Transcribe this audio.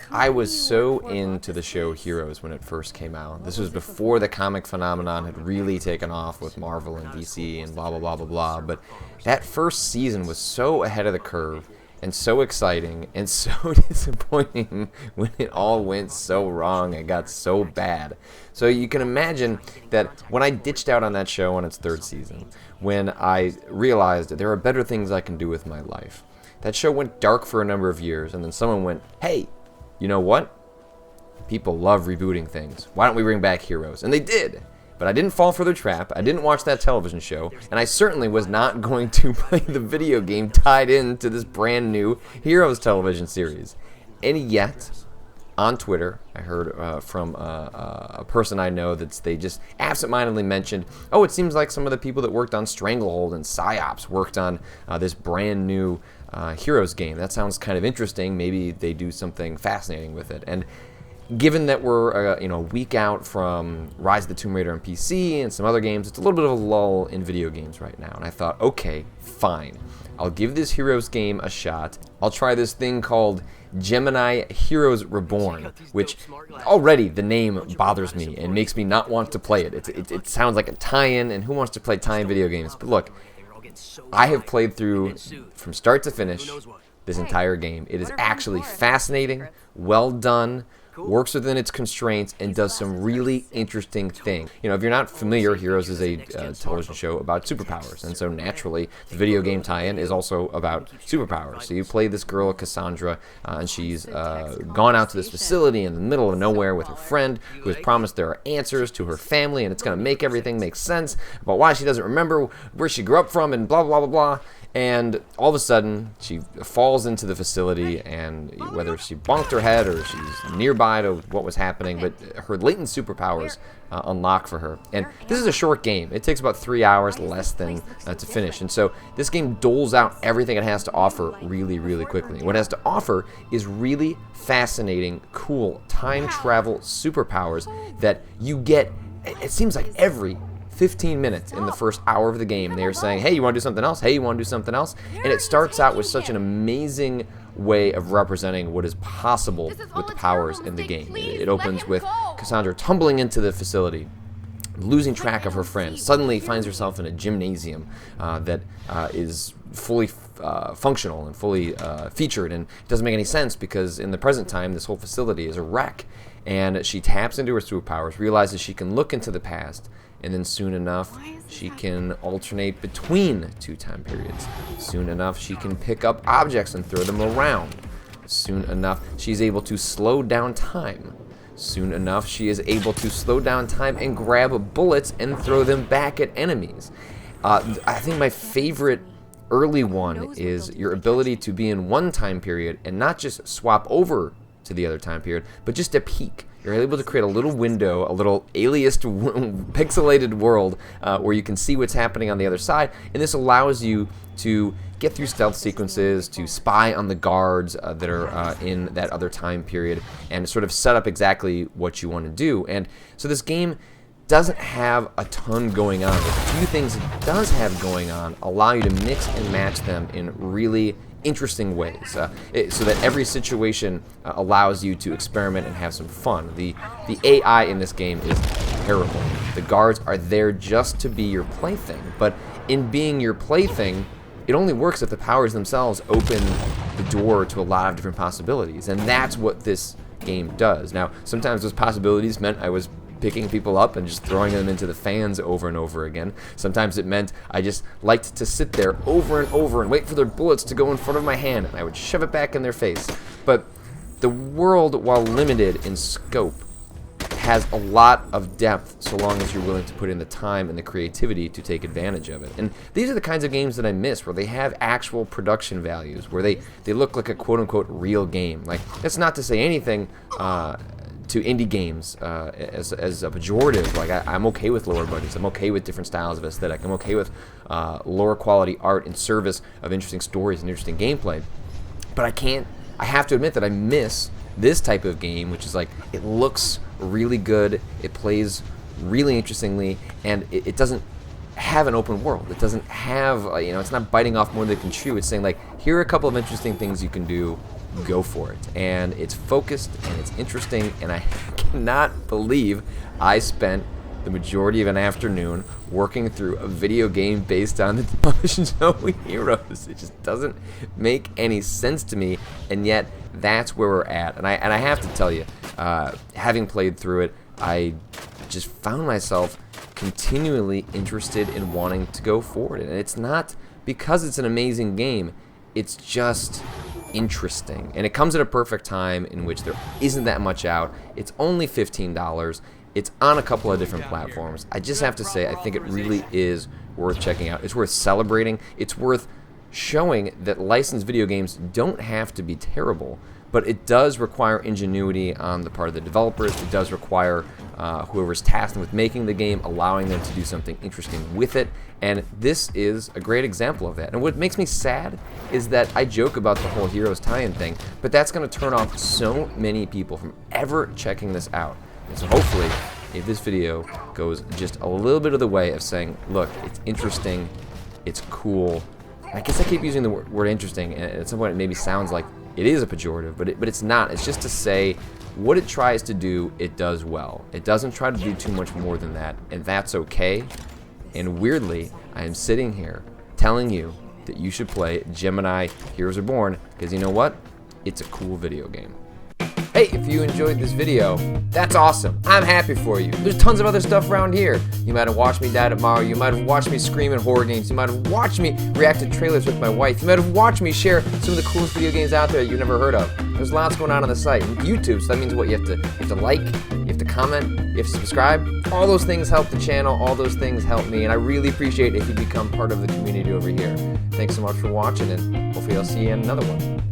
I was so into the show Heroes when it first came out. This was before the comic phenomenon had really taken off with Marvel and DC and blah, blah, blah, blah, blah. But that first season was so ahead of the curve and so exciting and so disappointing when it all went so wrong and got so bad. So you can imagine that when I ditched out on that show on its third season, when I realized that there are better things I can do with my life, that show went dark for a number of years, and then someone went, hey, you know what? People love rebooting things. Why don't we bring back Heroes? And they did. But I didn't fall for their trap. I didn't watch that television show. And I certainly was not going to play the video game tied into this brand new Heroes television series. And yet, on Twitter, I heard from a person I know that they just absentmindedly mentioned, oh, it seems like some of the people that worked on Stranglehold and PsyOps worked on this brand new Heroes game. That sounds kind of interesting. Maybe they do something fascinating with it. And given that we're a week out from Rise of the Tomb Raider on PC and some other games, it's a little bit of a lull in video games right now. And I thought, okay, fine. I'll give this Heroes game a shot. I'll try this thing called Gemini Heroes Reborn, which already the name bothers me and makes me not want to play it. It sounds like a tie-in, and who wants to play tie-in video games? But look, I have played through from start to finish this entire game. It is actually fascinating, well done, works within its constraints, and does some really interesting things. You know, if you're not familiar, Heroes is a television show about superpowers, and so naturally, the video game tie-in is also about superpowers. So you play this girl, Cassandra, and she's gone out to this facility in the middle of nowhere with her friend, who has promised there are answers to her family, and it's going to make everything make sense about why she doesn't remember where she grew up from, and blah, blah, blah, blah. And all of a sudden, she falls into the facility, and whether she bonked her head or she's nearby to what was happening, but her latent superpowers unlock for her. And this is a short game. It takes about 3 hours, less than to finish. And so this game doles out everything it has to offer really, really quickly. What it has to offer is really fascinating, cool time travel superpowers that you get, it seems like every 15 minutes in the first hour of the game. They're saying, hey, you want to do something else? Hey, you want to do something else? And it starts out with such an amazing way of representing what is possible with the powers in the game. It opens with Cassandra tumbling into the facility, losing track of her friend, suddenly finds herself in a gymnasium that is fully functional and fully featured, and it doesn't make any sense because in the present time this whole facility is a wreck. And she taps into her superpowers, realizes she can look into the past, and then soon enough she can alternate between two time periods. Soon enough she can pick up objects and throw them around. Soon enough she's able to slow down time. Soon enough she is able to slow down time and grab bullets and throw them back at enemies. I think my favorite early one is your ability to be in one time period and not just swap over to the other time period, but just a peek. You're able to create a little window, a little aliased, pixelated world where you can see what's happening on the other side, and this allows you to get through stealth sequences, to spy on the guards that are in that other time period, and sort of set up exactly what you want to do. And so this game doesn't have a ton going on, but the few things it does have going on allow you to mix and match them in really interesting ways, so that every situation allows you to experiment and have some fun. The AI in this game is terrible. The guards are there just to be your plaything, but in being your plaything, it only works if the powers themselves open the door to a lot of different possibilities, and that's what this game does. Now, sometimes those possibilities meant I was picking people up and just throwing them into the fans over and over again. Sometimes it meant I just liked to sit there over and over and wait for their bullets to go in front of my hand, and I would shove it back in their face. But the world, while limited in scope, has a lot of depth so long as you're willing to put in the time and the creativity to take advantage of it. And these are the kinds of games that I miss, where they have actual production values, where they look like a quote-unquote real game. Like, that's not to say anything to indie games as a pejorative. Like, I'm okay with lower budgets. I'm okay with different styles of aesthetic. I'm okay with lower quality art in service of interesting stories and interesting gameplay. But I have to admit that I miss this type of game, which is like, it looks really good, it plays really interestingly, and it doesn't have an open world. It doesn't have, it's not biting off more than it can chew. It's saying, like, here are a couple of interesting things you can do. go for it. And it's focused and it's interesting, and I cannot believe I spent the majority of an afternoon working through a video game based on the television show Heroes. It just doesn't make any sense to me, and yet that's where we're at. And I have to tell you, having played through it, I just found myself continually interested in wanting to go forward. And it's not because it's an amazing game, it's just interesting. And it comes at a perfect time in which there isn't that much out. It's only $15. It's on a couple of different platforms. I just have to say, I think it really is worth checking out. It's worth celebrating. It's worth showing that licensed video games don't have to be terrible, but it does require ingenuity on the part of the developers. It does require whoever's tasked with making the game, allowing them to do something interesting with it, and this is a great example of that. And what makes me sad is that I joke about the whole Heroes tie-in thing, but that's going to turn off so many people from ever checking this out. And so hopefully, if this video goes just a little bit of the way of saying, look, it's interesting, it's cool. I guess I keep using the word interesting, and at some point it maybe sounds like it is a pejorative, but it's not. It's just to say what it tries to do, it does well. It doesn't try to do too much more than that, and that's okay. And weirdly, I am sitting here telling you that you should play Gemini Heroes Reborn, because you know what? It's a cool video game. Hey, if you enjoyed this video, that's awesome. I'm happy for you. There's tons of other stuff around here. You might have watched me die at Mario. You might have watched me scream at horror games. You might have watched me react to trailers with my wife. You might have watched me share some of the coolest video games out there you've never heard of. There's lots going on the site. And YouTube, so that means what? You have to like, you have to comment, you have to subscribe. All those things help the channel. All those things help me. And I really appreciate it if you become part of the community over here. Thanks so much for watching, and hopefully I'll see you in another one.